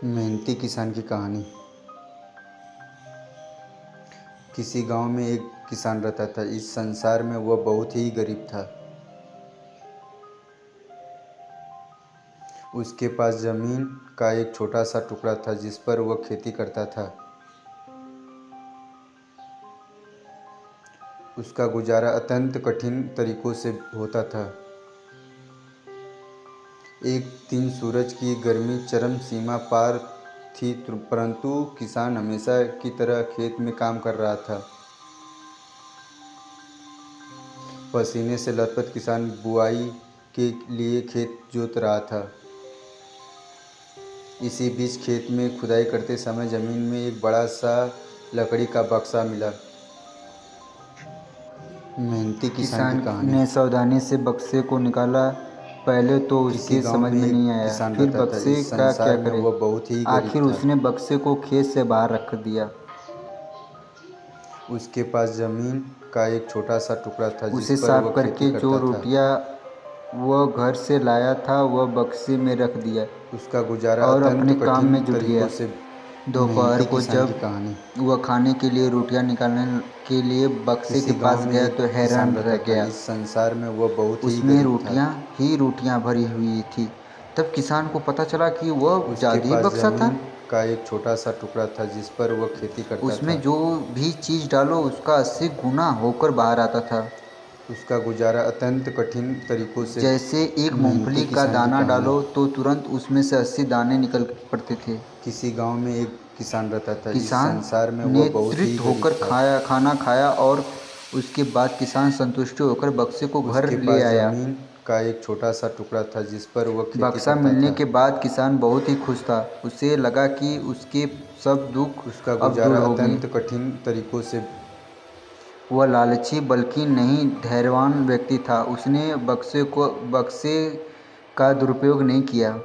मेहनती किसान की कहानी। किसी गांव में एक किसान रहता था। इस संसार में वह बहुत ही गरीब था। उसके पास जमीन का एक छोटा सा टुकड़ा था जिस पर वह खेती करता था। उसका गुजारा अत्यंत कठिन तरीकों से होता था। एक दिन सूरज की गर्मी चरम सीमा पार थी, परंतु किसान हमेशा की तरह खेत में काम कर रहा था। पसीने से लथपथ किसान बुआई के लिए खेत जोत रहा था। इसी बीच खेत में खुदाई करते समय जमीन में एक बड़ा सा लकड़ी का बक्सा मिला। मेहनती किसान की किसान कहानी। ने सावधानी से बक्से को निकाला। पहले तो किसी उसके गांव समझ में में एक नहीं आया, किसान फिर रहता था। बक्से इस का क्या संसार में करे। वह बहुत ही गरीब आखिर था। उसने बक्से को खेत से बाहर रख दिया। उसके पास जमीन का एक छोटा सा टुकड़ा था जिस उसे पर साफ वह खेती करके जो करता था। रोटियां वह घर से लाया था वह बक्से में रख दिया उसका गुजारा और अत्यंत अपने काम कठिन में जुट तरीकों गया। से। दोपहर मेहनती को किसान की जब कहानी। वह खाने के लिए रोटियां निकालने के लिए बक्से के किसी गांव पास में गया एक तो किसान हैरान रह रहता था। गया। इस संसार में वह बहुत ही उसमें गरीब था। रोटियां ही रोटियां भरी हुई थी। तब किसान को पता चला कि वह उसके जादुई पास बक्सा था। जमीन का एक छोटा सा टुकड़ा था जिस पर वह खेती करता उसमें था। जो भी चीज़ डालो उसका 80 गुना होकर बाहर आता था। उसका गुजारा अत्यंत कठिन तरीकों से। जैसे एक मेहनती मूंगफली का किसान की दाना कहानी। डालो तो तुरंत उसमें से 80 दाने निकल पड़ते थे। किसी गांव में एक किसान रहता था। इस किसान संसार में ने वह बहुत ही तृप्त गरीब होकर था। खाना खाया और उसके बाद किसान संतुष्ट होकर बक्से को घर उसके ले पास आया। जमीन का एक छोटा सा टुकड़ा था जिस पर वह खेती बक्सा करता मिलने था। के बाद किसान बहुत ही खुश था। उसे लगा कि उसके सब दुख उसका अब दूर गुजारा हो गए। अत्यंत कठिन तरीकों से। वह लालची बल्कि नहीं धैर्यवान व्यक्ति था। उसने बक्से का दुरुपयोग नहीं किया।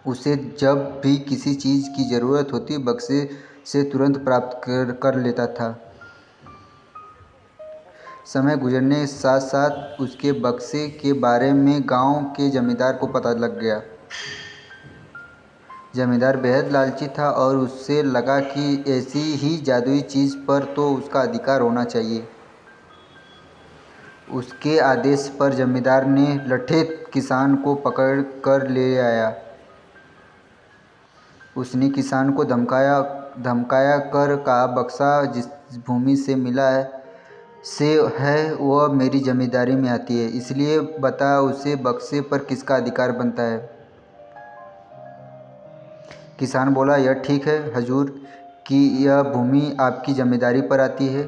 उसे जब भी किसी चीज़ की ज़रूरत होती बक्से से तुरंत प्राप्त कर लेता था। समय गुजरने के साथ साथ उसके बक्से के बारे में गांव के जमींदार को पता लग गया। जमींदार बेहद लालची था और उससे लगा कि ऐसी ही जादुई चीज़ पर तो उसका अधिकार होना चाहिए। उसके आदेश पर जमींदार ने लठे किसान को पकड़ कर ले आया। उसने किसान को धमकाया कर कहा, बक्सा जिस भूमि से मिला है वह मेरी जमींदारी में आती है, इसलिए बता उसे बक्से पर किसका अधिकार बनता है। किसान बोला, यह ठीक है हजूर कि यह भूमि आपकी जमींदारी पर आती है,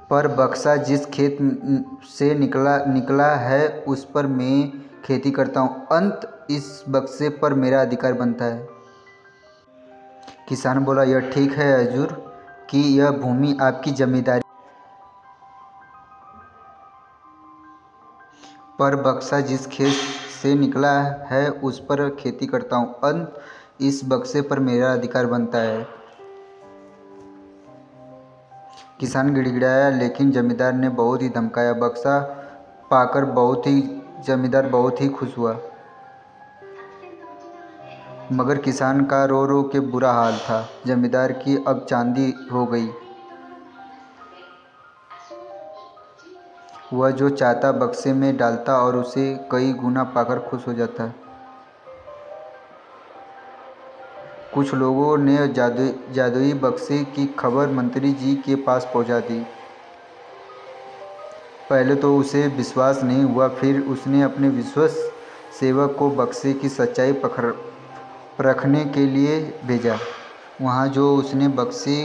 पर बक्सा जिस खेत से निकला है उस पर मैं खेती करता हूँ, अंत इस बक्से पर मेरा अधिकार बनता है। किसान बोला, यह ठीक है हजूर कि यह भूमि आपकी जमींदारी, पर बक्सा जिस खेत से निकला है उस पर खेती करता हूँ, अंत इस बक्से पर मेरा अधिकार बनता है। किसान गिड़गिड़ाया, लेकिन जमींदार ने बहुत ही धमकाया। बक्सा पाकर जमींदार बहुत ही खुश हुआ, मगर किसान का रो रो के बुरा हाल था। जमींदार की अब चांदी हो गई। वह जो चाहता बक्से में डालता और उसे कई गुना पाकर खुश हो जाता। कुछ लोगों ने जादुई बक्से की खबर मंत्री जी के पास पहुंचा दी। पहले तो उसे विश्वास नहीं हुआ, फिर उसने अपने विश्वस्त सेवक को बक्से की सच्चाई परखने के लिए भेजा। वहाँ जो उसने बक्से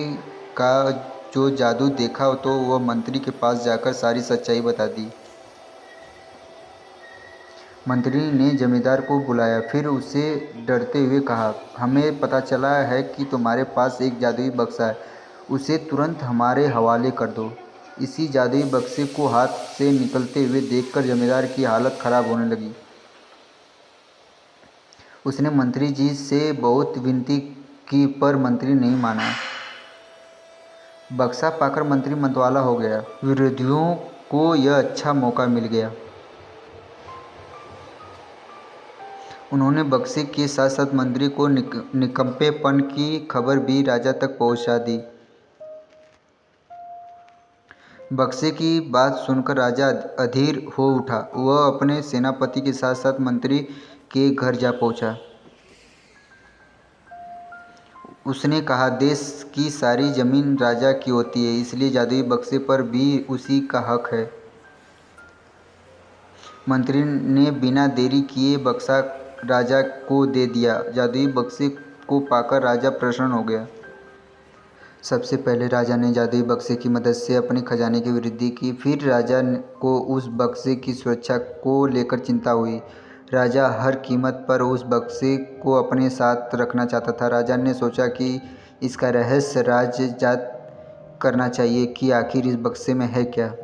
का जो जादू देखा तो वह मंत्री के पास जाकर सारी सच्चाई बता दी। मंत्री ने जमींदार को बुलाया, फिर उसे डरते हुए कहा, हमें पता चला है कि तुम्हारे पास एक जादुई बक्सा है, उसे तुरंत हमारे हवाले कर दो। इसी जादुई बक्से को हाथ से निकलते हुए देखकर जमींदार की हालत खराब होने लगी। उसने मंत्री जी से बहुत विनती की पर मंत्री नहीं माना। बक्सा पाकर मंत्री मतवाला हो गया। विरोधियों को यह अच्छा मौका मिल गया। उन्होंने बक्से के साथ साथ मंत्री को निकम्मेपन की खबर भी राजा तक पहुंचा दी। बक्से की बात सुनकर राजा अधीर हो उठा। वह अपने सेनापति के साथ साथ मंत्री के घर जा पहुंचा। उसने कहा, देश की सारी जमीन राजा की होती है, इसलिए जादुई बक्से पर भी उसी का हक है। मंत्री ने बिना देरी किए बक्सा राजा को दे दिया। जादुई बक्से को पाकर राजा प्रसन्न हो गया। सबसे पहले राजा ने जादुई बक्से की मदद से अपने खजाने की वृद्धि की। फिर राजा को उस बक्से की सुरक्षा को लेकर चिंता हुई। राजा हर कीमत पर उस बक्से को अपने साथ रखना चाहता था। राजा ने सोचा कि इसका रहस्य राज-जात करना चाहिए कि आखिर इस बक्से में है क्या।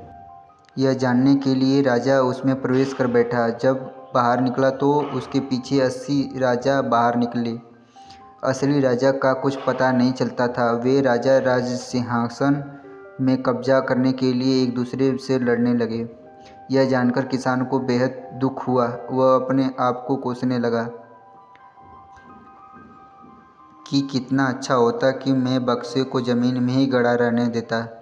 यह जानने के लिए राजा उसमें प्रवेश कर बैठा। जब बाहर निकला तो उसके पीछे 80 राजा बाहर निकले। असली राजा का कुछ पता नहीं चलता था। वे राजा राजसिंहासन में कब्जा करने के लिए एक दूसरे से लड़ने लगे। यह जानकर किसान को बेहद दुख हुआ। वह अपने आप को कोसने लगा कि कितना अच्छा होता कि मैं बक्से को ज़मीन में ही गड़ा रहने देता।